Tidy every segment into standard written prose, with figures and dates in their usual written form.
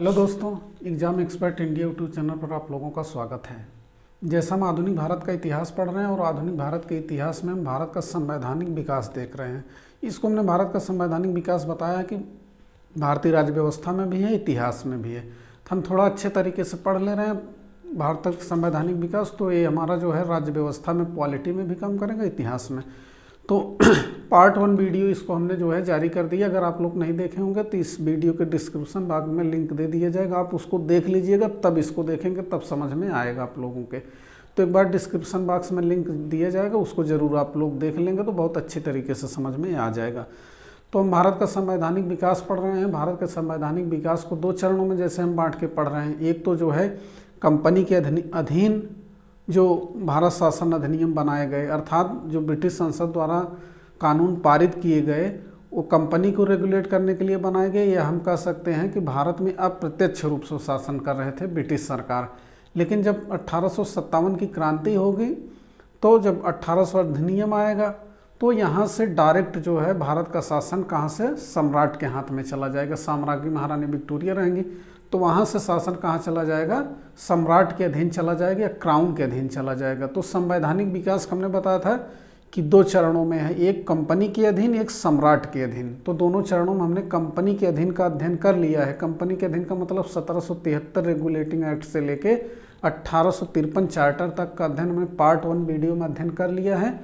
Hello दोस्तों, exam expert India YouTube channel पर आप लोगों का स्वागत है। जैसा हम आधुनिक भारत का इतिहास पढ़ रहे हैं और आधुनिक भारत के इतिहास में हम भारत का संवैधानिक विकास देख रहे हैं। इसको हमने भारत का संवैधानिक विकास बताया है कि भारतीय राज्य व्यवस्था में भी है, इतिहास में भी है। तो हम थोड़ा अच्छे तरीके से पढ़ ले रहे हैं भारत का संवैधानिक विकास, तो ये हमारा जो है राज्य व्यवस्था में पॉलिटी में भी काम करेगा, इतिहास में। तो पार्ट 1 वीडियो इसको हमने जो है जारी कर दिया। अगर आप लोग नहीं देखे होंगे तो इस वीडियो के डिस्क्रिप्शन बॉक्स में लिंक दे दिया जाएगा, आप उसको देख लीजिएगा, तब इसको देखेंगे तब समझ में आएगा आप लोगों के। तो एक बार डिस्क्रिप्शन बॉक्स में लिंक दिया जाएगा, उसको ज़रूर आप लोग देख लेंगे तो बहुत अच्छी तरीके से समझ में आ जाएगा। तो हम भारत का संवैधानिक विकास पढ़ रहे हैं। भारत के संवैधानिक विकास को 2 चरणों में जैसे हम बांट के पढ़ रहे हैं। एक तो जो है कंपनी के अधीन जो भारत शासन अधिनियम बनाए गए, अर्थात जो ब्रिटिश संसद द्वारा कानून पारित किए गए, वो कंपनी को रेगुलेट करने के लिए बनाए गए, या हम कह सकते हैं कि भारत में अप्रत्यक्ष रूप से शासन कर रहे थे ब्रिटिश सरकार। लेकिन जब 1857 की क्रांति होगी, तो जब 1800 अधिनियम आएगा, तो यहाँ से डायरेक्ट जो है भारत का शासन कहाँ से, सम्राट के हाथ में चला जाएगा। साम्राज्ञी महारानी विक्टोरिया रहेंगी, तो वहाँ से शासन कहाँ चला जाएगा, सम्राट के अधीन चला जाएगा या क्राउन के अधीन चला जाएगा। तो संवैधानिक विकास हमने बताया था कि 2 चरणों में है, एक कंपनी के अधीन, एक सम्राट के अधीन। तो दोनों चरणों में हमने कंपनी के अधीन का अध्ययन कर लिया है। कंपनी के अधीन का मतलब 1773 रेगुलेटिंग एक्ट से लेके 1853 चार्टर तक का अध्ययन हमने पार्ट 1 वीडियो में अध्ययन कर लिया है।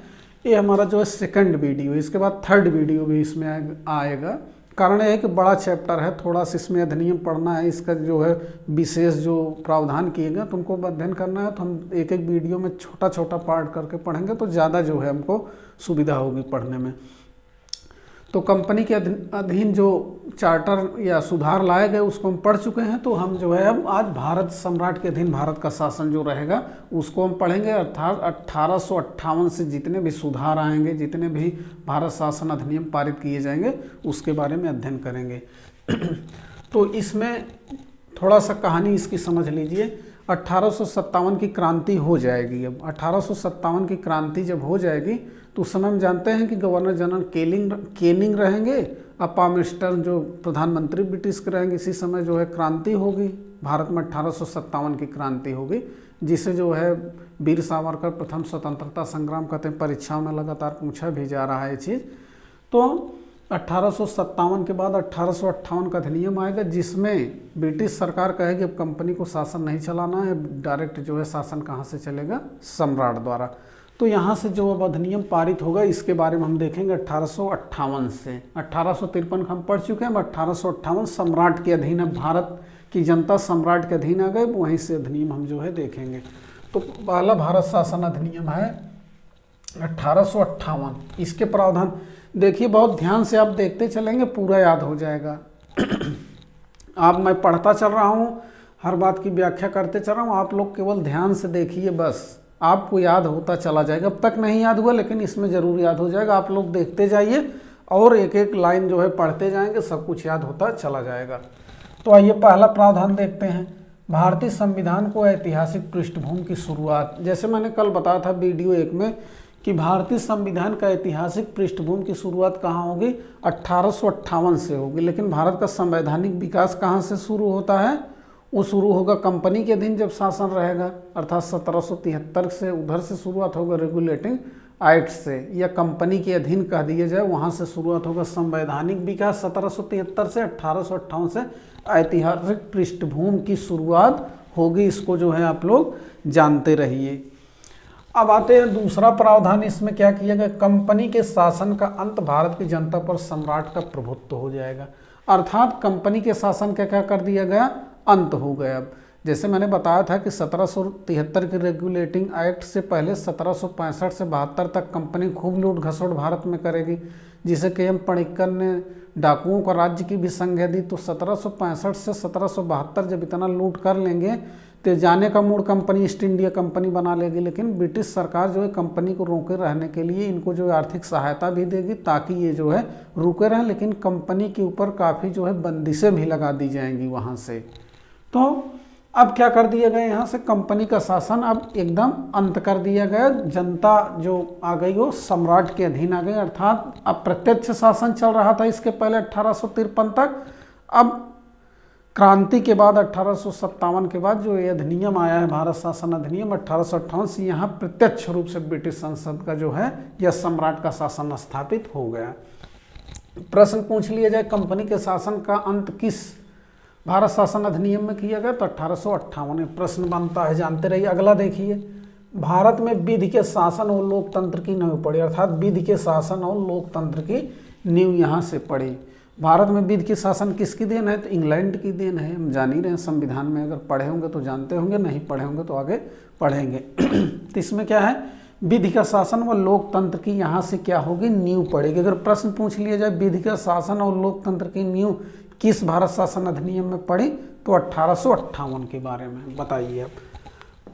ये हमारा जो है सेकंड वीडियो, इसके बाद थर्ड वीडियो भी इसमें आएगा। कारण यह है कि बड़ा चैप्टर है, थोड़ा सा इसमें अधिनियम पढ़ना है, इसका जो है विशेष जो प्रावधान किए गए तुमको अध्ययन करना है। तो हम एक एक वीडियो में छोटा छोटा पार्ट करके पढ़ेंगे, तो ज़्यादा जो है हमको सुविधा होगी पढ़ने में। तो कंपनी के अधीन जो चार्टर या सुधार लाए गए उसको हम पढ़ चुके हैं। तो हम जो है अब आज भारत सम्राट के अधीन भारत का शासन जो रहेगा उसको हम पढ़ेंगे। अर्थात 1858 से जितने भी सुधार आएंगे, जितने भी भारत शासन अधिनियम पारित किए जाएंगे, उसके बारे में अध्ययन करेंगे। तो इसमें थोड़ा सा कहानी इसकी समझ लीजिए। 1857 की क्रांति हो जाएगी। अब 1857 की क्रांति जब हो जाएगी तो उस समय हम जानते हैं कि गवर्नर जनरल केनिंग रहेंगे, पामर्स्टर जो प्रधानमंत्री ब्रिटिश के रहेंगे। इसी समय जो है क्रांति होगी भारत में, 1857 की क्रांति होगी, जिसे जो है वीर सावरकर प्रथम स्वतंत्रता संग्राम कहते हैं। परीक्षाओं में लगातार पूछा भी जा रहा है ये चीज़। तो 1857 के बाद 1858 का अधिनियम आएगा, जिसमें ब्रिटिश सरकार कहेगी अब कंपनी को शासन नहीं चलाना है, डायरेक्ट जो है शासन कहाँ से चलेगा, सम्राट द्वारा। तो यहाँ से जो अब अधिनियम पारित होगा इसके बारे में हम देखेंगे 1858 से। 1853 हम पढ़ चुके हैं, 1858 सम्राट के अधीन है, भारत की जनता सम्राट के अधीन आ गए, वहीं से अधिनियम हम जो है देखेंगे। तो पहला भारत शासन अधिनियम है 1858। इसके प्रावधान देखिए, बहुत ध्यान से आप देखते चलेंगे, पूरा याद हो जाएगा। आप मैं पढ़ता चल रहा हूँ, हर बात की व्याख्या करते चल रहा हूँ, आप लोग केवल ध्यान से देखिए, बस आपको याद होता चला जाएगा। अब तक नहीं याद हुआ, लेकिन इसमें ज़रूर याद हो जाएगा। आप लोग देखते जाइए और एक एक लाइन जो है पढ़ते जाएंगे, सब कुछ याद होता चला जाएगा। तो आइए पहला प्रावधान देखते हैं। भारतीय संविधान को ऐतिहासिक पृष्ठभूमि की शुरुआत। जैसे मैंने कल बताया था वीडियो 1 में कि भारतीय संविधान का ऐतिहासिक पृष्ठभूमि की शुरुआत कहाँ होगी, 1858 से होगी। लेकिन भारत का संवैधानिक विकास कहाँ से शुरू होता है, वो शुरू होगा कंपनी के अधीन जब शासन रहेगा, अर्थात 1773 से उधर से शुरुआत होगा रेगुलेटिंग एक्ट से, या कंपनी के अधीन कह दिया जाए, वहाँ से शुरुआत होगा संवैधानिक विकास 1773 से। 1858 से ऐतिहासिक पृष्ठभूमि की शुरुआत होगी, इसको जो है आप लोग जानते रहिए। अब आते हैं दूसरा प्रावधान। इसमें क्या किया गया, कंपनी के शासन का अंत, भारत की जनता पर सम्राट का प्रभुत्व हो जाएगा। अर्थात कंपनी के शासन का क्या कर दिया गया, अंत हो गया। अब जैसे मैंने बताया था कि 1773 के रेगुलेटिंग एक्ट से पहले 1765 से 72 तक कंपनी खूब लूट घसोट भारत में करेगी, जिसे KM पणिक्कर ने डाकुओं का राज्य की भी संज्ञा दी। तो 1765 से 1772 जब इतना लूट कर लेंगे तो जाने का mood company east India company बना लेगी। लेकिन ब्रिटिश सरकार जो है कंपनी को रोके रहने के लिए इनको जो है आर्थिक सहायता भी देगी, ताकि ये जो है रुके रहें। लेकिन कंपनी के ऊपर काफ़ी जो है बंदिशें भी लगा दी जाएंगी वहाँ से। तो अब क्या कर दिया गया, यहाँ से कंपनी का शासन अब एकदम अंत कर दिया गया। जनता जो आ गई वो सम्राट के अधीन आ गई, अर्थात अप्रत्यक्ष शासन चल रहा था इसके पहले 1853 तक। अब क्रांति के बाद 1857 के बाद जो ये अधिनियम आया है, भारत शासन अधिनियम 1858 से, यहाँ प्रत्यक्ष रूप से ब्रिटिश संसद का जो है या सम्राट का शासन स्थापित हो गया। प्रश्न पूछ लिया जाए कंपनी के शासन का अंत किस भारत शासन अधिनियम में किया गया, तो 1858 में प्रश्न बनता है, जानते रहिए। अगला देखिए, भारत में विधि के शासन और लोकतंत्र की नींव पड़ी, अर्थात विधि के शासन और लोकतंत्र की नींव यहाँ से पड़ी। भारत में विधि के शासन किसकी देन है, तो इंग्लैंड की देन है। हम जान ही रहे हैं, संविधान में अगर पढ़े होंगे तो जानते होंगे, नहीं पढ़े होंगे तो आगे पढ़ेंगे। तो इसमें क्या है, विधि का शासन व लोकतंत्र की यहाँ से क्या होगी, नींव पड़ेगी। अगर प्रश्न पूछ लिया जाए विधि का शासन और लोकतंत्र की नींव किस भारत शासन अधिनियम में पड़ी, तो 1858 के बारे में बताइए।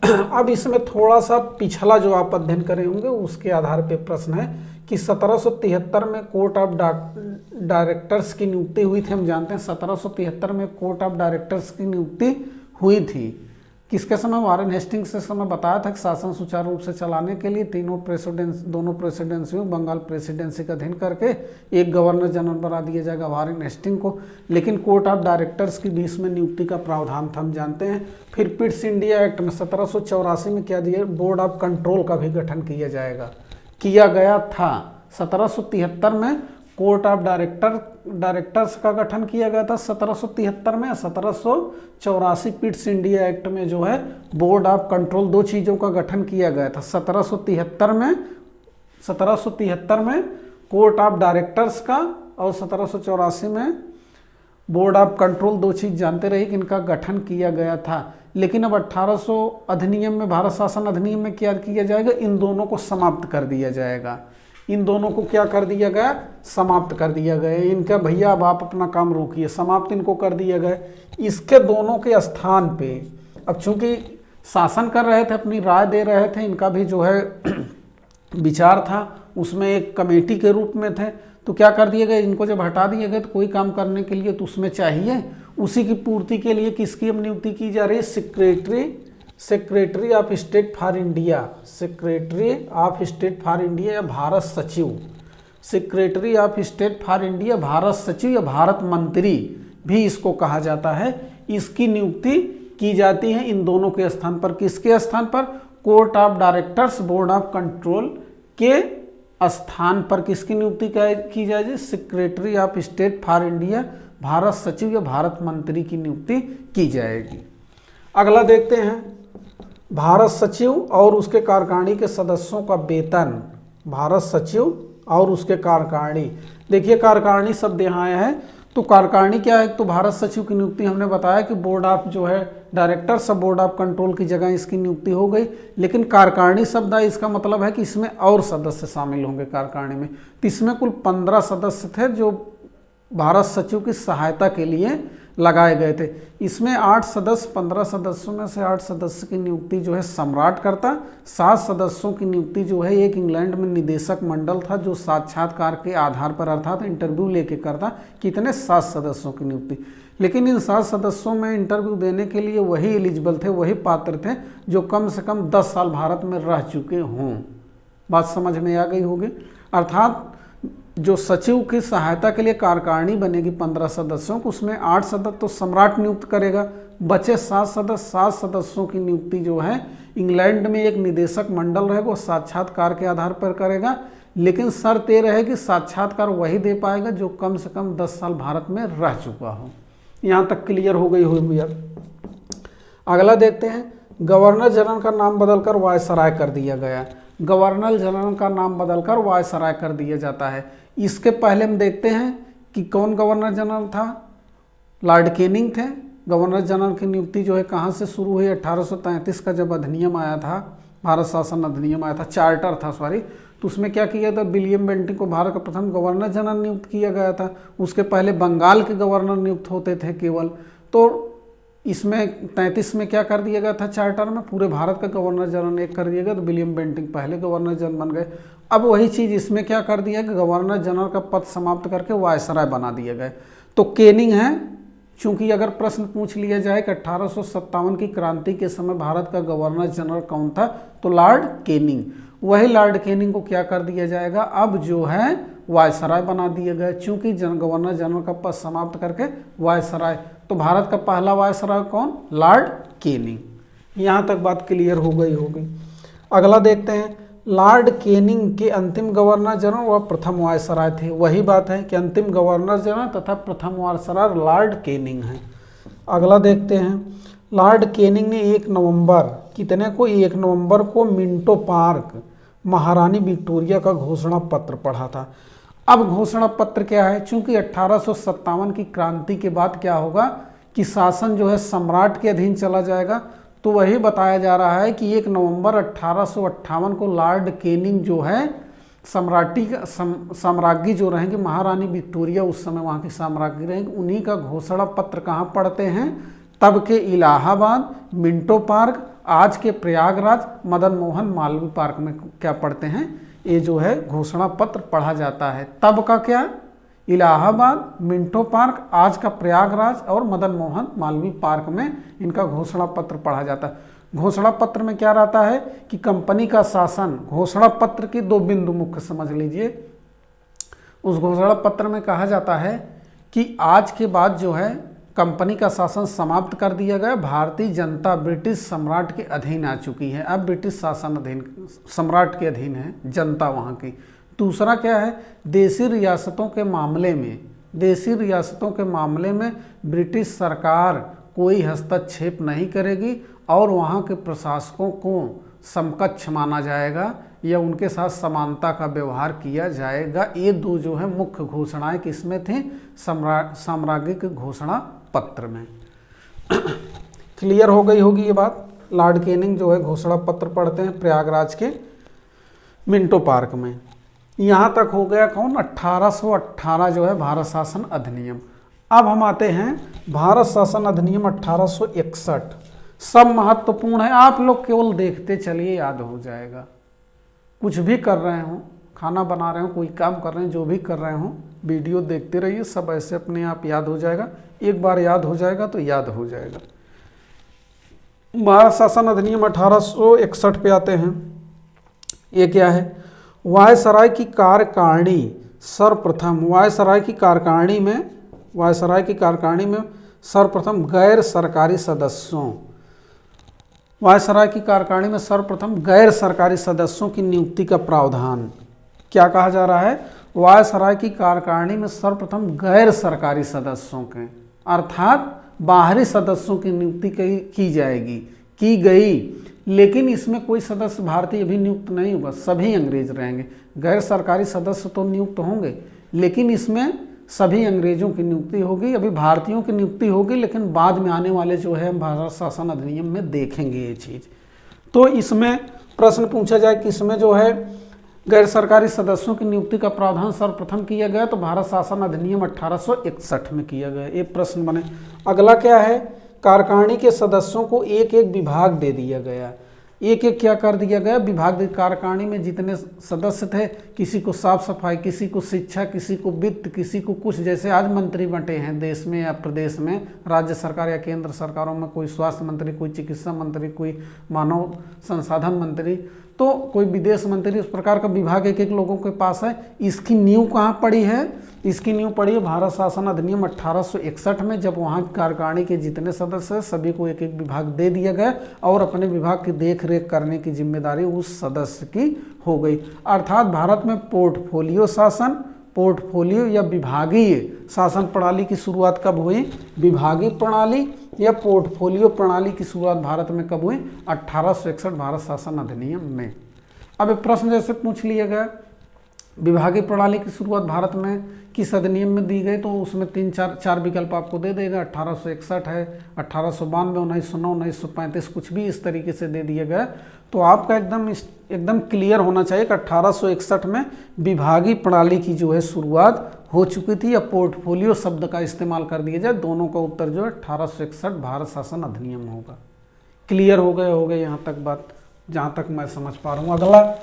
अब इसमें थोड़ा सा पिछला जो आप अध्ययन करे होंगे उसके आधार पे प्रश्न है कि 1773 में कोर्ट ऑफ डायरेक्टर्स की नियुक्ति हुई थी। हम जानते हैं 1773 में कोर्ट ऑफ डायरेक्टर्स की नियुक्ति हुई थी। किसके समय, वारेन हेस्टिंग्स के समय बताया था कि शासन सुचारू रूप से चलाने के लिए दोनों प्रेसिडेंसियों बंगाल प्रेसिडेंसी का अधीन करके एक गवर्नर जनरल बना दिया जाएगा वारेन हेस्टिंग को। लेकिन कोर्ट ऑफ डायरेक्टर्स की बीच में नियुक्ति का प्रावधान था, हम जानते हैं। फिर पिट्स इंडिया एक्ट में 1784 में क्या दिया, बोर्ड ऑफ कंट्रोल का भी गठन किया गया था। 1773 में कोर्ट ऑफ डायरेक्टर्स का गठन किया गया था 1773 में। 1784 पिट्स इंडिया एक्ट में जो है बोर्ड ऑफ कंट्रोल, दो चीज़ों का गठन किया गया था। 1773 में कोर्ट ऑफ डायरेक्टर्स का और 1784 में बोर्ड ऑफ कंट्रोल, दो चीज़ जानते रहिए कि इनका गठन किया गया था। लेकिन अब 1800 अधिनियम में, भारत शासन अधिनियम में क्या किया जाएगा, इन दोनों को समाप्त कर दिया जाएगा। इन दोनों को क्या कर दिया गया, समाप्त कर दिया गया। इनका भैया अब आप अपना काम रोकिए, समाप्त इनको कर दिया गया। इसके दोनों के स्थान पे अब चूंकि शासन कर रहे थे, अपनी राय दे रहे थे, इनका भी जो है विचार था, उसमें एक कमेटी के रूप में थे, तो क्या कर दिए गए, इनको जब हटा दिए गए तो कोई काम करने के लिए तो उसमें चाहिए, उसी की पूर्ति के लिए किसकी अब नियुक्ति की जा रही है, secretary of state for India, secretary of state for India या भारत सचिव, secretary of state for India, Bharat सचिव या भारत मंत्री भी इसको कहा जाता है। इसकी नियुक्ति की जाती है इन दोनों के स्थान पर। किसके स्थान पर, court of directors board of control के स्थान पर किसकी नियुक्ति की जाएगी, secretary of state for India, Bharat सचिव या भारत मंत्री की नियुक्ति की जाएगी। अगला देखते हैं, भारत सचिव और उसके कार्यकारिणी के सदस्यों का वेतन। भारत सचिव और उसके कार्यकारिणी, देखिए कार्यकारिणी शब्द यहाँ आया है, तो कार्यकारिणी क्या है, तो भारत सचिव की नियुक्ति हमने बताया कि बोर्ड ऑफ जो है डायरेक्टर सब बोर्ड ऑफ कंट्रोल की जगह इसकी नियुक्ति हो गई। लेकिन कार्यकारिणी शब्द है, इसका मतलब है कि इसमें और सदस्य शामिल होंगे कार्यकारिणी में। तो इसमें कुल 15 सदस्य थे जो भारत सचिव की सहायता के लिए लगाए गए थे। इसमें 8 सदस्य, 15 सदस्यों में से 8 सदस्य की नियुक्ति जो है सम्राट करता, 7 सदस्यों की नियुक्ति जो है एक इंग्लैंड में निदेशक मंडल था जो साक्षात्कार के आधार पर अर्थात इंटरव्यू लेके करता। कितने, 7 सदस्यों की नियुक्ति। लेकिन इन 7 सदस्यों में इंटरव्यू देने के लिए वही एलिजिबल थे, वही पात्र थे जो कम से कम 10 साल भारत में रह चुके हों। बात समझ में आ गई होगी। अर्थात जो सचिव की सहायता के लिए कार्यकारिणी बनेगी 15 सदस्यों को, उसमें 8 सदस्य तो सम्राट नियुक्त करेगा, बचे 7 सदस्य, 7 सदस्यों की नियुक्ति जो है इंग्लैंड में एक निदेशक मंडल रहेगा, वो साक्षात्कार के आधार पर करेगा। लेकिन शर्त ये रहेगी साक्षात्कार वही दे पाएगा जो कम से कम 10 साल भारत में रह चुका हो। यहाँ तक क्लियर हो गई होगी। अगला देखते हैं, गवर्नर जनरल का नाम बदलकर वायसराय कर दिया गया। गवर्नर जनरल का नाम बदलकर वायसराय कर दिया जाता है। इसके पहले हम देखते हैं कि कौन गवर्नर जनरल था, लॉर्ड कैनिंग थे। गवर्नर जनरल की नियुक्ति जो है कहाँ से शुरू हुई, 1833 का जब अधिनियम आया था, भारत शासन अधिनियम आया था, चार्टर था सॉरी, तो उसमें क्या किया था, विलियम बेंटिंग को भारत का प्रथम गवर्नर जनरल नियुक्त किया गया था। उसके पहले बंगाल के गवर्नर नियुक्त होते थे केवल। तो इसमें 33 में क्या कर दिया गया था, चार्टर में पूरे भारत का गवर्नर जनरल एक कर दिया गया, तो विलियम बेंटिंग पहले गवर्नर जनरल बन गए। अब वही चीज़ इसमें क्या कर दिया कि गवर्नर जनरल का पद समाप्त करके वायसराय बना दिए गए। तो कैनिंग है, चूंकि अगर प्रश्न पूछ लिया जाए कि 1857 की क्रांति के समय भारत का गवर्नर जनरल कौन था, तो लॉर्ड कैनिंग। वही लॉर्ड कैनिंग को क्या कर दिया जाएगा, अब जो है वायसराय बना दिया गया, चूंकि गवर्नर जनरल का पद समाप्त करके वायसराय। तो भारत का पहला वायसराय कौन? Lord Canning. यहाँ तक बात क्लियर हो गई होगी। अगला देखते हैं, लॉर्ड कैनिंग के अंतिम गवर्नर जनरल व प्रथम वायसराय थे। वही बात है कि अंतिम गवर्नर जनरल तथा प्रथम वायसराय लॉर्ड कैनिंग हैं। अगला देखते हैं, लॉर्ड कैनिंग ने 1 नवंबर कितने को 1 नवंबर को मिंटो पार्क महारानी विक्टोरिया का घोषणा पत्र पढ़ा था। अब घोषणा पत्र क्या है? चूंकि 1857 की क्रांति के बाद क्या होगा कि शासन जो है सम्राट के अधीन चला जाएगा, तो वही बताया जा रहा है कि 1 नवंबर 1858 को लॉर्ड कैनिंग जो है साम्राज्ञी जो रहेंगे, महारानी विक्टोरिया उस समय वहाँ की साम्राज्ञी रहेंगी, उन्हीं का घोषणा पत्र कहाँ पढ़ते हैं? तब के इलाहाबाद, मिंटो पार्क, आज के प्रयागराज, मदन मोहन मालवीय पार्क में क्या पढ़ते हैं? ये जो है घोषणा पत्र पढ़ा जाता है। तब का क्या? इलाहाबाद, मिंटो पार्क, आज का प्रयागराज और मदन मोहन मालवीय पार्क में इनका घोषणा पत्र पढ़ा जाता है। घोषणा पत्र में क्या रहता है कि कंपनी का शासन, घोषणा पत्र की 2 बिंदु मुख्य समझ लीजिए। उस घोषणा पत्र में कहा जाता है कि आज के बाद जो है कंपनी का शासन समाप्त कर दिया गया, भारतीय जनता ब्रिटिश सम्राट के अधीन आ चुकी है। अब ब्रिटिश शासन अधीन, सम्राट के अधीन है जनता वहाँ की। दूसरा क्या है? देशी रियासतों के मामले में ब्रिटिश सरकार कोई हस्तक्षेप नहीं करेगी और वहाँ के प्रशासकों को समकक्ष माना जाएगा या उनके साथ समानता का व्यवहार किया जाएगा। ये 2 जो है मुख्य घोषणाएं किसमें थी? साम्राज्ञिक घोषणा पत्र में। क्लियर हो गई होगी ये बात। लॉर्ड कैनिंग जो है घोषणा पत्र पढ़ते हैं प्रयागराज के मिंटो पार्क में। यहाँ तक हो गया कौन? 1818 जो है भारत शासन अधिनियम। अब हम आते हैं भारत शासन अधिनियम 1861। सब महत्वपूर्ण है, आप लोग केवल देखते चलिए, याद हो जाएगा। कुछ भी कर रहे हो, खाना बना रहे हो, कोई काम कर रहे हैं, जो भी कर रहे हो, वीडियो देखते रहिए, सब ऐसे अपने आप याद हो जाएगा। एक बार याद हो जाएगा तो याद हो जाएगा। भारत शासन अधिनियम 1861 पे आते हैं। ये क्या है? वायसराय की कार्यकारिणी सर्वप्रथम, वायसराय की कार्यकारिणी में सर्वप्रथम गैर सरकारी सदस्यों, वायसराय की कार्यकारिणी में सर्वप्रथम गैर सरकारी सदस्यों की नियुक्ति का प्रावधान। क्या कहा जा रहा है? वायसराय की कार्यकारिणी में सर्वप्रथम गैर सरकारी सदस्यों के, अर्थात बाहरी सदस्यों की नियुक्ति की जाएगी, की गई। लेकिन इसमें कोई सदस्य भारतीय अभी नियुक्त नहीं होगा, सभी अंग्रेज रहेंगे। गैर सरकारी सदस्य तो नियुक्त होंगे, लेकिन इसमें सभी अंग्रेजों की नियुक्ति होगी। अभी भारतीयों की नियुक्ति होगी, लेकिन बाद में आने वाले जो है भारत शासन अधिनियम में देखेंगे ये चीज़। तो इसमें प्रश्न पूछा जाए कि इसमें जो है गैर सरकारी सदस्यों की नियुक्ति का प्रावधान सर्वप्रथम किया गया, तो भारत शासन अधिनियम 1861 में किया गया। ये प्रश्न बने। अगला क्या है? कार्यकारिणी के सदस्यों को एक एक विभाग दे दिया गया। एक एक क्या कर दिया गया? विभाग। कार्यकारिणी में जितने सदस्य थे, किसी को साफ सफाई, किसी को शिक्षा, किसी को वित्त, किसी को कुछ, जैसे आज मंत्री बंटे हैं देश में या प्रदेश में, राज्य सरकार या केंद्र सरकारों में, कोई स्वास्थ्य मंत्री, कोई चिकित्सा मंत्री, कोई मानव संसाधन मंत्री, तो कोई विदेश मंत्री, इस प्रकार का विभाग एक एक लोगों के पास है। इसकी नींव कहाँ पड़ी है? इसकी नींव पड़ी है भारत शासन अधिनियम 1861 में, जब वहाँ की कार्यकारिणी के जितने सदस्य हैं सभी को एक एक विभाग दे दिया गया और अपने विभाग की देख रेख करने की जिम्मेदारी उस सदस्य की हो गई। अर्थात भारत में पोर्टफोलियो शासन, पोर्टफोलियो या विभागीय शासन प्रणाली की शुरुआत कब हुई? विभागीय प्रणाली या पोर्टफोलियो प्रणाली की शुरुआत भारत में कब हुई? 1861 भारत शासन अधिनियम में। अब एक प्रश्न जैसे पूछ लिया गया, विभागीय प्रणाली की शुरुआत भारत में किस अधिनियम में दी गई, तो उसमें 3-4 विकल्प आपको दे देगा। 1861 है, 1892, 1909, 1935, कुछ भी इस तरीके से दे दिया गया। तो आपका एकदम क्लियर होना चाहिए कि 1861 में विभागीय प्रणाली की जो है शुरुआत हो चुकी थी, या पोर्टफोलियो शब्द का इस्तेमाल कर दिया जाए। दोनों का उत्तर जो है 1861 भारत शासन अधिनियम होगा। क्लियर हो गए यहाँ तक बात, जहाँ तक मैं समझ पा रहा हूँ। अगला,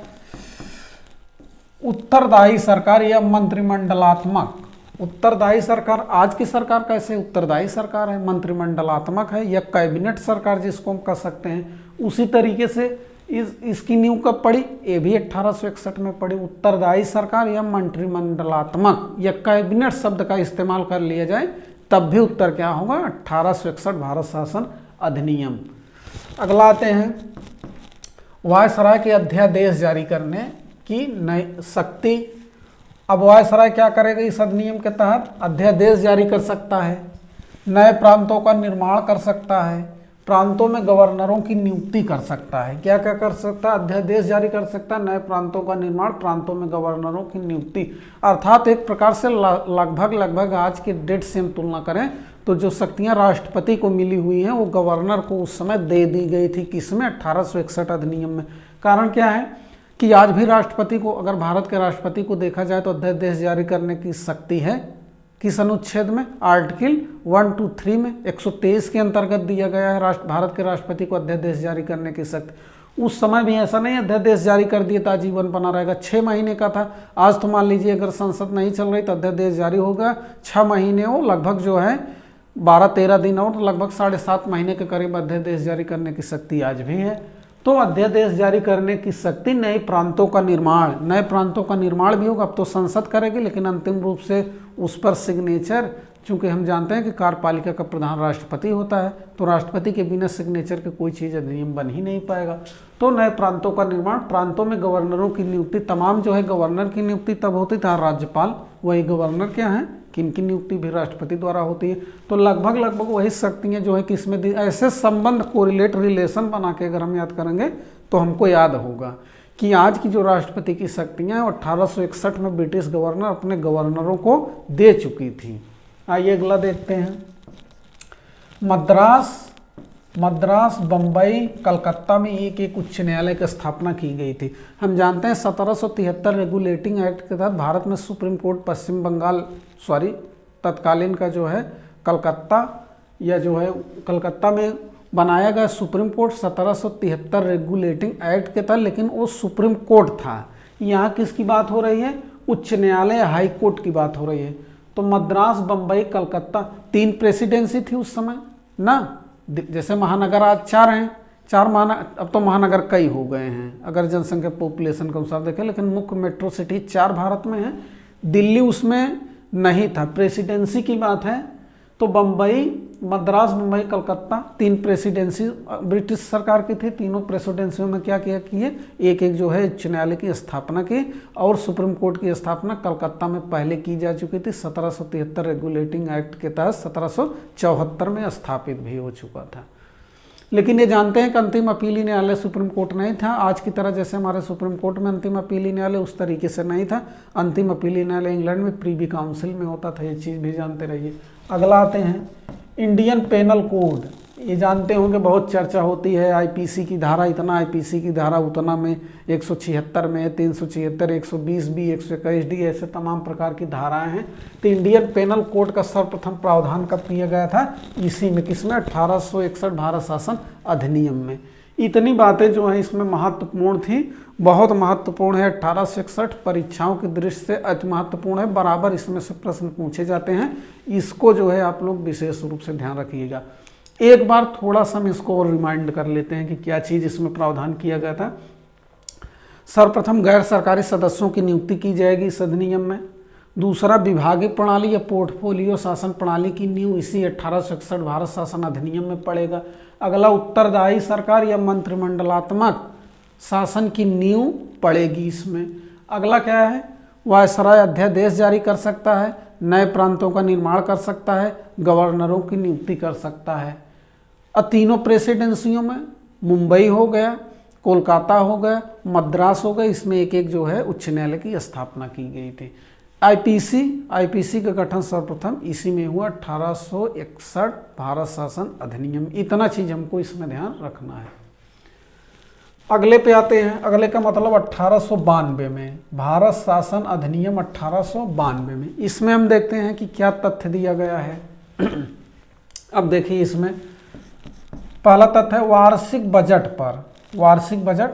उत्तरदायी सरकार या मंत्रिमंडलात्मक। उत्तरदायी सरकार, आज की सरकार कैसे उत्तरदायी सरकार है, मंत्रिमंडलात्मक है, या कैबिनेट सरकार जिसको हम कह सकते हैं। उसी तरीके से इसकी नींव कब पड़ी? ये भी 1861 में पड़ी। उत्तरदायी सरकार या मंत्रिमंडलात्मक या कैबिनेट शब्द का इस्तेमाल कर लिया जाए तब भी उत्तर क्या होगा? 1861 भारत शासन अधिनियम। अगला आते हैं वायसराय के अध्यादेश जारी करने की नई शक्ति। अब वायसराय क्या करेगा? इस अधिनियम के तहत अध्यादेश जारी कर सकता है, नए प्रांतों का निर्माण कर सकता है, प्रांतों में गवर्नरों की नियुक्ति कर सकता है। क्या क्या कर सकता है? अध्यादेश जारी कर सकता है, नए प्रांतों का निर्माण, प्रांतों में गवर्नरों की नियुक्ति। अर्थात एक प्रकार से लगभग आज के डेट से हम तुलना करें तो जो शक्तियां राष्ट्रपति को मिली हुई हैं वो गवर्नर को उस समय दे दी गई थी। किसमें? 1861 अधिनियम में। कारण क्या है कि आज भी राष्ट्रपति को, अगर भारत के राष्ट्रपति को देखा जाए तो अध्यादेश जारी करने की शक्ति है। किस अनुच्छेद में? आर्टिकल 1 to 3 में 123 के अंतर्गत दिया गया है भारत के राष्ट्रपति को अध्यादेश जारी करने की शक्ति। उस समय भी ऐसा नहीं अध्यादेश जारी कर दिया था जीवन बना रहेगा, 6 महीने का था। आज तो मान लीजिए अगर संसद नहीं चल रही तो अध्यादेश जारी होगा 6 महीने हो, लगभग जो है 12-13 दिन और लगभग 7.5 महीने के करीब अध्यादेश जारी करने की शक्ति आज भी है। तो अध्यादेश जारी करने की शक्ति, नए प्रांतों का निर्माण भी होगा। अब तो संसद करेगी लेकिन अंतिम रूप से उस पर सिग्नेचर, चूंकि हम जानते हैं कि कार्यपालिका का प्रधान राष्ट्रपति होता है, तो राष्ट्रपति के बिना सिग्नेचर के कोई चीज़ अधिनियम बन ही नहीं पाएगा। तो नए प्रांतों का निर्माण, प्रांतों में गवर्नरों की नियुक्ति, तमाम जो है गवर्नर की नियुक्ति तब होती था राज्यपाल, वही गवर्नर क्या है, किनकी नियुक्ति भी राष्ट्रपति द्वारा होती है। तो लगभग वही शक्तियाँ जो है कि इसमें ऐसे संबंध, कोरिलेट रिलेशन बना के अगर हम याद करेंगे तो हमको याद होगा कि आज की जो राष्ट्रपति की शक्तियाँ हैं 1861 में ब्रिटिश गवर्नर अपने गवर्नरों को दे चुकी थी। आइए अगला देखते हैं। मद्रास, बम्बई, कलकत्ता में एक उच्च न्यायालय की स्थापना की गई थी। हम जानते हैं 1773 रेगुलेटिंग एक्ट के तहत भारत में सुप्रीम कोर्ट तत्कालीन का जो है कलकत्ता में बनाया गया सुप्रीम कोर्ट 1773 रेगुलेटिंग एक्ट के तहत, लेकिन वो सुप्रीम कोर्ट था। यहाँ किसकी बात हो रही है? उच्च न्यायालय, हाई कोर्ट की बात हो रही है। तो मद्रास, बम्बई, कलकत्ता 3 प्रेसिडेंसी थी उस समय ना। जैसे महानगर आज 4 हैं, अब तो महानगर कई हो गए हैं अगर जनसंख्या पॉपुलेशन के अनुसार देखें, लेकिन मुख्य मेट्रो सिटी 4 भारत में है। दिल्ली उसमें नहीं था, प्रेसिडेंसी की बात है। तो मद्रास, बम्बई, कलकत्ता 3 प्रेसिडेंसी ब्रिटिश सरकार की थी। तीनों प्रेसिडेंसियों में क्या किए? एक जो है उच्च न्यायालय की स्थापना की, और सुप्रीम कोर्ट की स्थापना कलकत्ता में पहले की जा चुकी थी 1773 रेगुलेटिंग एक्ट के तहत। 1774 में स्थापित भी हो चुका था। लेकिन ये जानते हैं कि अंतिम अपीली न्यायालय सुप्रीम कोर्ट नहीं था। आज की तरह जैसे हमारे सुप्रीम कोर्ट में अंतिम अपीली न्यायालय उस तरीके से नहीं था। अंतिम अपीली न्यायालय इंग्लैंड में प्रीवी काउंसिल में होता था। ये चीज़ भी जानते रहिए। अगला आते हैं इंडियन पेनल कोड। ये जानते होंगे, बहुत चर्चा होती है। आईपीसी की धारा इतना, आईपीसी की धारा उतना में 176 में, 376, 120B, 121D, ऐसे तमाम प्रकार की धाराएं हैं। तो इंडियन पेनल कोड का सर्वप्रथम प्रावधान कब किया गया था? इसी में, किसमें? 1861 भारत शासन अधिनियम में। इतनी बातें जो हैं इसमें महत्वपूर्ण थी, बहुत महत्वपूर्ण है। 1861 परीक्षाओं की दृष्टि से अति महत्वपूर्ण है। बराबर इसमें से प्रश्न पूछे जाते हैं। इसको जो है आप लोग विशेष रूप से ध्यान रखिएगा। एक बार थोड़ा सा हम इसको और रिमाइंड कर लेते हैं कि क्या चीज़ इसमें प्रावधान किया गया था। सर्वप्रथम गैर सरकारी सदस्यों की नियुक्ति की जाएगी इस अधिनियम में। दूसरा, विभागीय प्रणाली या पोर्टफोलियो शासन प्रणाली की नींव इसी 1861 भारत शासन अधिनियम में पड़ेगा। अगला, उत्तरदायी सरकार या मंत्रिमंडलात्मक शासन की नींव पड़ेगी इसमें। अगला क्या है? वायसराय अध्यादेश जारी कर सकता है, नए प्रांतों का निर्माण कर सकता है, गवर्नरों की नियुक्ति कर सकता है। तीनों प्रेसिडेंसियों में मुंबई हो गया, कोलकाता हो गया, मद्रास हो गया, इसमें एक जो है उच्च न्यायालय की स्थापना की गई थी। आईपीसी का गठन सर्वप्रथम इसी में हुआ 1861 भारत शासन अधिनियम। इतना चीज हमको इसमें ध्यान रखना है। अगले पे आते हैं। अगले का मतलब 1892 में भारत शासन अधिनियम 1892 में। इसमें हम देखते हैं कि क्या तथ्य दिया गया है। अब देखिए, इसमें पहला तथ्य है वार्षिक बजट पर। वार्षिक बजट,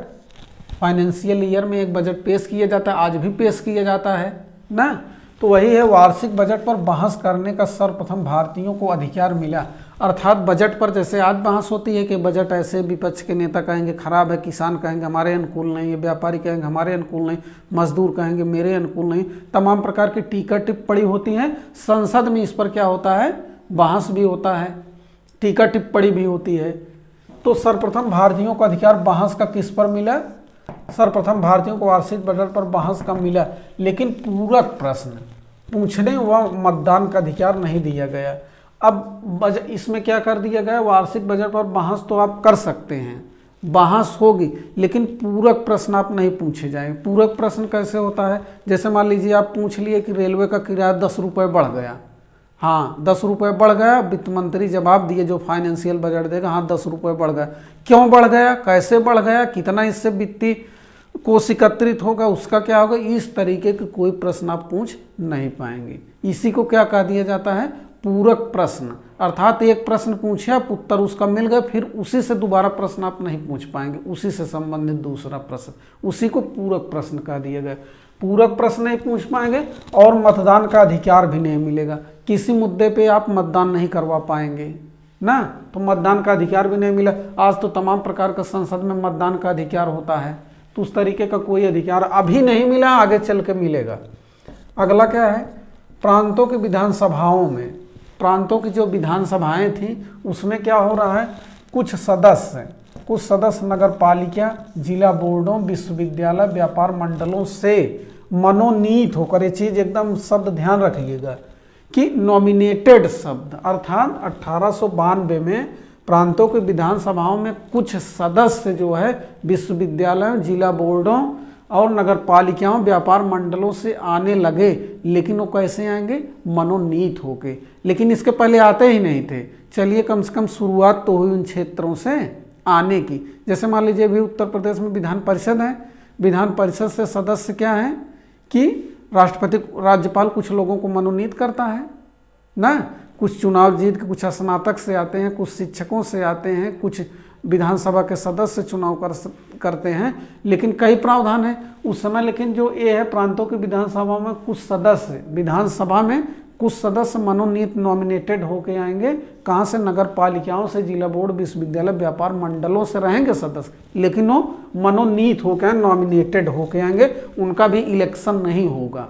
फाइनेंशियल ईयर में एक बजट पेश किया जाता है, आज भी पेश किया जाता है ना। तो वही है, वार्षिक बजट पर बहस करने का सर्वप्रथम भारतीयों को अधिकार मिला। अर्थात बजट पर जैसे आज बहस होती है कि बजट ऐसे, विपक्ष के नेता कहेंगे खराब है, किसान कहेंगे हमारे अनुकूल नहीं है, व्यापारी कहेंगे हमारे अनुकूल नहीं, मजदूर कहेंगे मेरे अनुकूल नहीं, तमाम प्रकार की टीका टिप्पणी होती हैं। संसद में इस पर क्या होता है, बहस भी होता है, टीका टिप्पणी भी होती है। तो सर्वप्रथम भारतीयों को अधिकार बहस का किस पर मिला, सर्वप्रथम भारतीयों को वार्षिक बजट पर बहस का मिला, लेकिन पूरक प्रश्न पूछने व मतदान का अधिकार नहीं दिया गया। अब इसमें क्या कर दिया गया, वार्षिक बजट पर बहस तो आप कर सकते हैं, बहस होगी, लेकिन पूरक प्रश्न आप नहीं पूछे जाएंगे। पूरक प्रश्न कैसे होता है, जैसे मान लीजिए आप पूछ लिए कि रेलवे का किराया 10 रुपये बढ़ गया, हाँ 10 रुपये बढ़ गया, वित्त मंत्री जवाब दिए जो फाइनेंशियल बजट देगा, हाँ 10 रुपये बढ़ गया, क्यों बढ़ गया, कैसे बढ़ गया, कितना इससे वित्तीय कोष एकत्रित होगा, उसका क्या होगा, इस तरीके के कोई प्रश्न आप पूछ नहीं पाएंगे। इसी को क्या कह दिया जाता है, पूरक प्रश्न। अर्थात एक प्रश्न पूछे आप, उत्तर उसका मिल गया, फिर उसी से दोबारा प्रश्न आप नहीं पूछ पाएंगे, उसी से संबंधित दूसरा प्रश्न, उसी को पूरक प्रश्न कह दिया गया। पूरक प्रश्न नहीं पूछ पाएंगे और मतदान का अधिकार भी नहीं मिलेगा, किसी मुद्दे पे आप मतदान नहीं करवा पाएंगे ना, तो मतदान का अधिकार भी नहीं मिला। आज तो तमाम प्रकार का संसद में मतदान का अधिकार होता है, तो उस तरीके का कोई अधिकार अभी नहीं मिला, आगे चल के मिलेगा। अगला क्या है, प्रांतों की विधानसभाओं में, प्रांतों की जो विधानसभाएं थी उसमें क्या हो रहा है, कुछ सदस्य नगर पालिका, जिला बोर्डों, विश्वविद्यालय, व्यापार मंडलों से मनोनीत होकर, ये चीज एकदम शब्द ध्यान रखिएगा कि नॉमिनेटेड शब्द, अर्थात 1892 में प्रांतों की विधानसभाओं में कुछ सदस्य जो है विश्वविद्यालयों, जिला बोर्डों और नगर पालिकाओं, व्यापार मंडलों से आने लगे, लेकिन वो कैसे आएंगे, मनोनीत होके, लेकिन इसके पहले आते ही नहीं थे। चलिए कम से कम शुरुआत तो हुई उन क्षेत्रों से आने की। जैसे मान लीजिए अभी उत्तर प्रदेश में विधान परिषद है, विधान परिषद से सदस्य क्या है कि राष्ट्रपति, राज्यपाल कुछ लोगों को मनोनीत करता है ना, कुछ चुनाव जीत के कुछ स्नातक से आते हैं, कुछ शिक्षकों से आते हैं, कुछ विधानसभा के सदस्य चुनाव करते हैं, लेकिन कई प्रावधान है उस समय। लेकिन जो ये है, प्रांतों की विधानसभा में कुछ सदस्य, विधानसभा में कुछ सदस्य मनोनीत, नॉमिनेटेड होके आएंगे, कहाँ से, नगर पालिकाओं से, जिला बोर्ड, विश्वविद्यालय, व्यापार मंडलों से रहेंगे सदस्य, लेकिन वो मनोनीत होकर, नॉमिनेटेड होके आएंगे, उनका भी इलेक्शन नहीं होगा।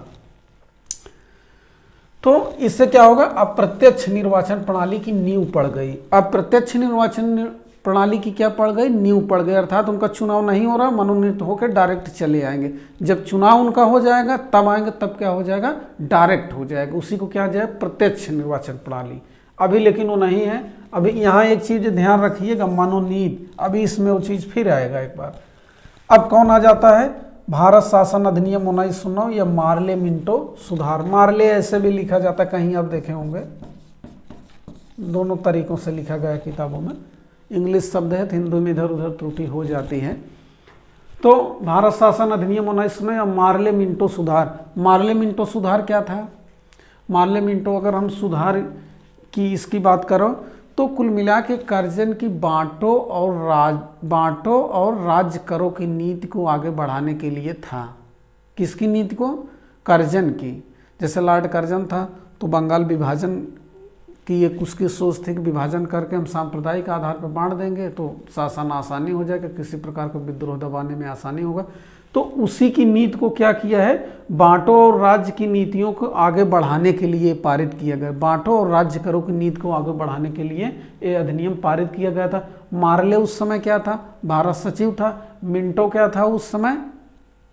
तो इससे क्या होगा, अप्रत्यक्ष निर्वाचन प्रणाली की नींव पड़ गई। अप्रत्यक्ष निर्वाचन प्रणाली की क्या पड़ गई, नींव पड़ गई, अर्थात उनका चुनाव नहीं हो रहा, मनोनीत होकर डायरेक्ट चले आएंगे। जब चुनाव उनका हो जाएगा तब आएंगे, तब क्या हो जाएगा, डायरेक्ट हो जाएगा, उसी को क्या जाए, प्रत्यक्ष निर्वाचन प्रणाली। अभी लेकिन वो नहीं है। अभी यहाँ एक चीज ध्यान रखिएगा, मनोनीत, अभी इसमें वो चीज फिर आएगा एक बार। अब कौन आ जाता है, भारत शासन अधिनियम 1909 या मार्ले मिंटो सुधार। मार्ले ऐसे भी लिखा जाता है, कहीं आप देखे होंगे, दोनों तरीकों से लिखा गया है किताबों में, इंग्लिश शब्द है, हिंदू में इधर उधर त्रुटि हो जाती है। तो भारत शासन अधिनियम 1909 या मार्ले मिंटो सुधार। मार्ले मिंटो सुधार क्या था, मार्ले मिंटो, अगर हम सुधार की इसकी बात करो तो कुल मिला के कर्जन की बांटो और राज्य करो की नीति को आगे बढ़ाने के लिए था। किसकी नीति को, कर्जन की। जैसे लॉर्ड कर्जन था तो बंगाल विभाजन की एक उसकी सोच थी कि विभाजन करके हम सांप्रदायिक आधार पर बांट देंगे तो शासन आसानी हो जाएगा, किसी प्रकार का विद्रोह दबाने में आसानी होगा। तो उसी की नीति को क्या किया है, बांटो और राज्य की नीतियों को आगे बढ़ाने के लिए पारित किया गया। बांटो और राज्य करो की नीति को आगे बढ़ाने के लिए ये अधिनियम पारित किया गया था। मार्ले उस समय क्या था, भारत सचिव था। मिंटो क्या था उस समय,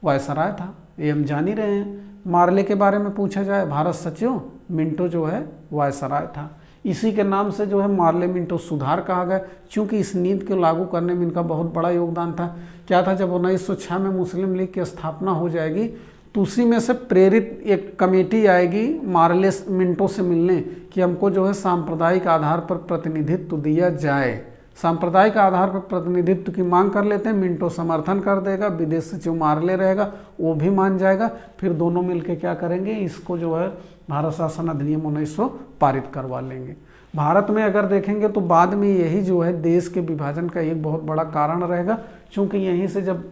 वायसराय था। ये हम जान ही रहे हैं, मार्ले के बारे में पूछा जाए भारत सचिव, मिंटो जो है वायसराय था। इसी के नाम से जो है मार्ले मिंटो सुधार कहा गया, क्योंकि इस नीति को लागू करने में इनका बहुत बड़ा योगदान था। क्या था, जब 1906 में मुस्लिम लीग की स्थापना हो जाएगी तो उसी में से प्रेरित एक कमेटी आएगी मार्ले मिंटो से मिलने कि हमको जो है सांप्रदायिक आधार पर प्रतिनिधित्व दिया जाए। सांप्रदायिक आधार पर प्रतिनिधित्व की मांग कर लेते हैं, मिंटो समर्थन कर देगा, विदेश सचिव मार्ले रहेगा, वो भी मान जाएगा, फिर दोनों मिलकर क्या करेंगे, इसको जो है भारत शासन अधिनियम 1900 पारित करवा लेंगे। भारत में अगर देखेंगे तो बाद में यही जो है देश के विभाजन का एक बहुत बड़ा कारण रहेगा, क्योंकि यहीं से जब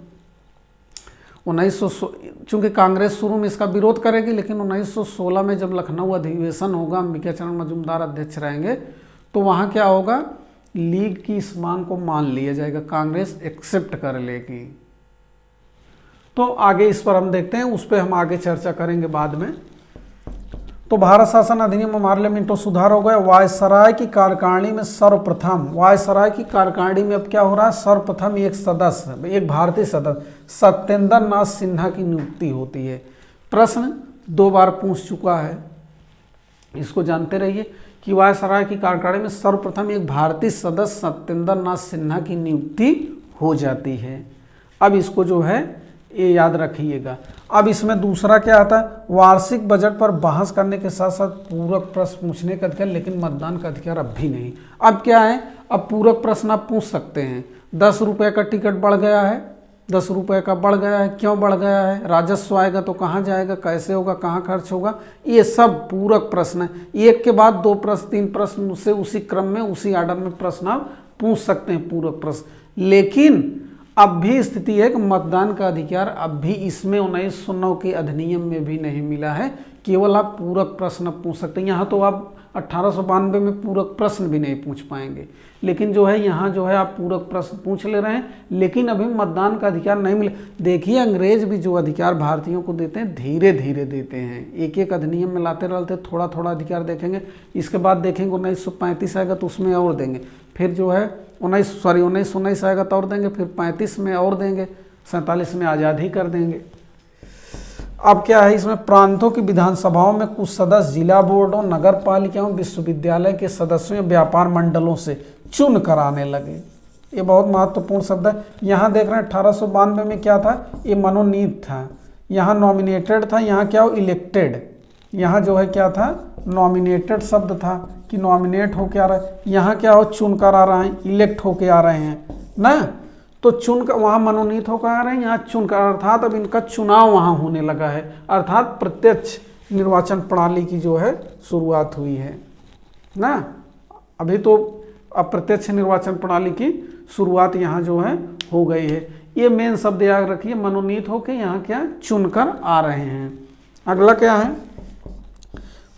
1900, चूंकि कांग्रेस शुरू में इसका विरोध करेगी, लेकिन 1916 में जब लखनऊ अधिवेशन होगा, अंबिका चरण मजूमदार अध्यक्ष रहेंगे, तो वहाँ क्या होगा, लीग की इस मांग को मान लिया जाएगा, कांग्रेस एक्सेप्ट कर लेगी। तो आगे इस पर हम देखते हैं, उस पर हम आगे चर्चा करेंगे बाद में। तो भारत शासन अधिनियम में पार्लियामेंटो सुधार हो गया। वायसराय की कार्यकारिणी में सर्वप्रथम, वायसराय की कार्यकारिणी में अब क्या हो रहा है, सर्वप्रथम एक सदस्य, एक भारतीय सदस्य सत्येंद्र नाथ सिन्हा की नियुक्ति होती है। प्रश्न 2 बार पूछ चुका है, इसको जानते रहिए कि वायसराय की कार्यकारिणी में सर्वप्रथम एक भारतीय सदस्य सत्येंद्र नाथ सिन्हा की नियुक्ति हो जाती है। अब इसको जो है ये याद रखिएगा। अब इसमें दूसरा क्या आता है, वार्षिक बजट पर बहस करने के साथ साथ पूरक प्रश्न पूछने का अधिकार, लेकिन मतदान का अधिकार अब भी नहीं। अब क्या है, अब पूरक प्रश्न आप पूछ सकते हैं। 10 रुपये का टिकट बढ़ गया है, 10 रुपये का बढ़ गया है, क्यों बढ़ गया है, राजस्व आएगा तो कहाँ जाएगा, कैसे होगा, कहाँ खर्च होगा, ये सब पूरक प्रश्न है। एक के बाद 2 प्रश्न 3 प्रश्न उससे उसी क्रम में उसी आर्डर में प्रश्न आप पूछ सकते हैं पूरक प्रश्न। लेकिन अब भी स्थिति है कि मतदान का अधिकार अब भी इसमें 1909 के अधिनियम में भी नहीं मिला है, केवल आप पूरक प्रश्न पूछ सकते हैं। यहाँ तो आप 1892 में पूरक प्रश्न भी नहीं पूछ पाएंगे, लेकिन जो है यहाँ जो है आप पूरक प्रश्न पूछ ले रहे हैं, लेकिन अभी मतदान का अधिकार नहीं मिले। देखिए अंग्रेज भी जो अधिकार भारतीयों को देते हैं धीरे धीरे देते हैं, एक एक अधिनियम में लाते रहते, थोड़ा थोड़ा अधिकार देखेंगे, इसके बाद देखेंगे 1935 आएगा तो उसमें और देंगे, फिर जो है 1919 आएगा तो और देंगे, फिर 35 में और देंगे, 47 में आज़ादी कर देंगे। अब क्या है, इसमें प्रांतों की विधानसभाओं में कुछ सदस्य जिला बोर्डों, नगर पालिकाओं, विश्वविद्यालय के सदस्यों या व्यापार मंडलों से चुन कराने लगे। ये बहुत महत्वपूर्ण शब्द है। यहाँ देख रहे हैं 1892 में क्या था, ये मनोनीत था, यहाँ नॉमिनेटेड था, यहाँ क्या हो इलेक्टेड, यहाँ जो है क्या था नॉमिनेटेड शब्द था कि नॉमिनेट होके आ रहा है, यहाँ क्या हो चुन कर आ रहा है, इलेक्ट होके आ रहे हैं ना, तो चुन कर वहाँ मनोनीत होकर आ रहे हैं, यहाँ चुन कर, अर्थात अब इनका चुनाव वहाँ होने लगा है, अर्थात प्रत्यक्ष निर्वाचन प्रणाली की जो है शुरुआत हुई है ना। अभी तो अप्रत्यक्ष निर्वाचन प्रणाली की शुरुआत यहाँ जो है हो गई है। ये मेन शब्द याद रखिए, मनोनीत होकर यहाँ क्या चुनकर आ रहे हैं। अगला क्या है,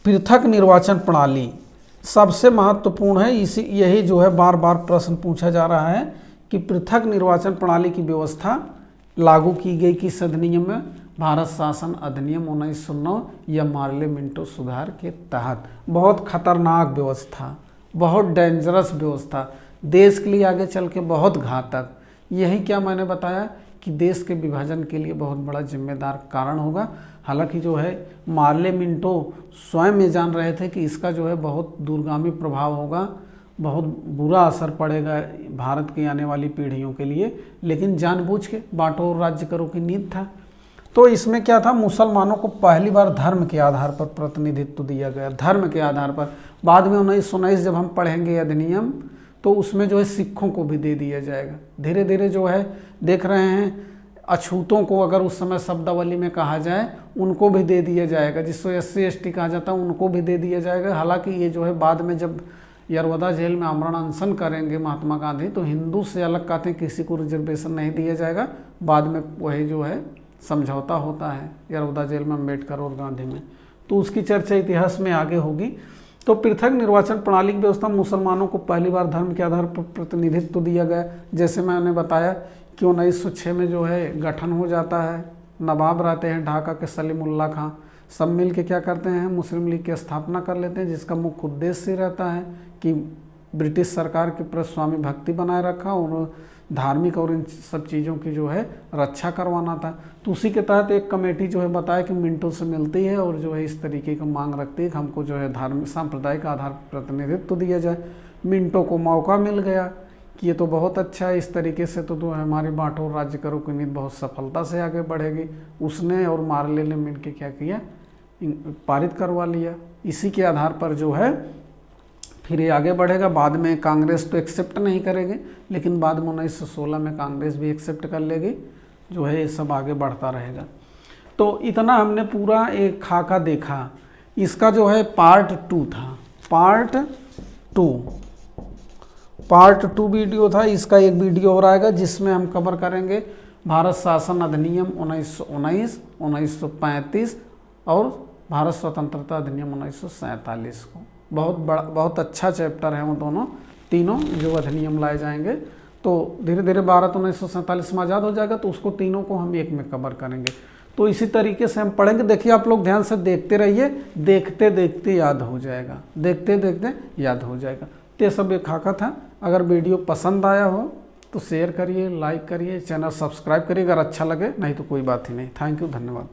पृथक निर्वाचन प्रणाली सबसे महत्वपूर्ण है, इसी यही जो है बार बार प्रश्न पूछा जा रहा है कि पृथक निर्वाचन प्रणाली की व्यवस्था लागू की गई किस अधिनियम में, भारत शासन अधिनियम 1909 या पार्लियामेंटो सुधार के तहत। बहुत खतरनाक व्यवस्था, बहुत डेंजरस व्यवस्था, देश के लिए आगे चल के बहुत घातक। यही क्या मैंने बताया कि देश के विभाजन के लिए बहुत बड़ा जिम्मेदार कारण होगा। हालांकि जो है पार्लियामेंटो स्वयं ये जान रहे थे कि इसका जो है बहुत दूरगामी प्रभाव होगा, बहुत बुरा असर पड़ेगा भारत की आने वाली पीढ़ियों के लिए, लेकिन जानबूझ के बांटो और राज्य करो की नीति था। तो इसमें क्या था, मुसलमानों को पहली बार धर्म के आधार पर प्रतिनिधित्व दिया गया, धर्म के आधार पर। बाद में 1919 जब हम पढ़ेंगे अधिनियम तो उसमें जो है सिखों को भी दे दिया जाएगा। धीरे धीरे जो है देख रहे हैं अछूतों को, अगर उस समय शब्दावली में कहा जाए, उनको भी दे दिया जाएगा, जिसको SC ST कहा जाता है उनको भी दे दिया जाएगा। हालांकि ये जो है बाद में जब यरवदा जेल में आमरण अनशन करेंगे महात्मा गांधी, तो हिंदू से अलग कहते हैं किसी को रिजर्वेशन नहीं दिया जाएगा। बाद में वही जो है समझौता होता है यरवदा जेल में अम्बेडकर और गांधी में, तो उसकी चर्चा इतिहास में आगे होगी। तो पृथक निर्वाचन प्रणाली की व्यवस्था, मुसलमानों को पहली बार धर्म के आधार पर प्रतिनिधित्व दिया गया। जैसे मैंने बताया कि 1906 में जो है गठन हो जाता है, नवाब रहते हैं ढाका के सलीमुल्लाह खां, सब मिल के क्या करते हैं, मुस्लिम लीग की स्थापना कर लेते हैं, जिसका मुख्य उद्देश्य रहता है कि ब्रिटिश सरकार के प्रति स्वामी भक्ति बनाए रखा और धार्मिक और इन सब चीज़ों की जो है रक्षा करवाना था। तो उसी के तहत एक कमेटी जो है बताया कि मिंटो से मिलती है और जो है इस तरीके का मांग रखती है कि हमको जो है धार्मिक सांप्रदायिक आधार पर प्रतिनिधित्व दिया जाए। मिंटो को मौका मिल गया कि ये तो बहुत अच्छा है, इस तरीके से तो हमारी बांटो राज्य करो की नीति बहुत सफलता से आगे बढ़ेगी। उसने और मार्ले ने मिल के क्या किया, पारित करवा लिया। इसी के आधार पर जो है फिर ये आगे बढ़ेगा। बाद में कांग्रेस तो एक्सेप्ट नहीं करेगी, लेकिन बाद में 1916 में कांग्रेस भी एक्सेप्ट कर लेगी, जो है ये सब आगे बढ़ता रहेगा। तो इतना हमने पूरा एक खाका देखा। इसका जो है पार्ट 2 था, पार्ट टू वीडियो था। इसका एक वीडियो और आएगा जिसमें हम कवर करेंगे भारत शासन अधिनियम 1919, 1935 और भारत स्वतंत्रता अधिनियम 1947 को। बहुत अच्छा चैप्टर है वो दोनों तीनों जो अधिनियम लाए जाएंगे। तो धीरे धीरे भारत 1947 में आज़ाद हो जाएगा, तो उसको तीनों को हम एक में कवर करेंगे। तो इसी तरीके से हम पढ़ेंगे। देखिए आप लोग ध्यान से देखते रहिए, देखते देखते याद हो जाएगा, देखते देखते याद हो जाएगा। तो ये सब एक खाका था। अगर वीडियो पसंद आया हो तो शेयर करिए, लाइक करिए, चैनल सब्सक्राइब करिए अगर अच्छा लगे, नहीं तो कोई बात ही नहीं। थैंक यू, धन्यवाद।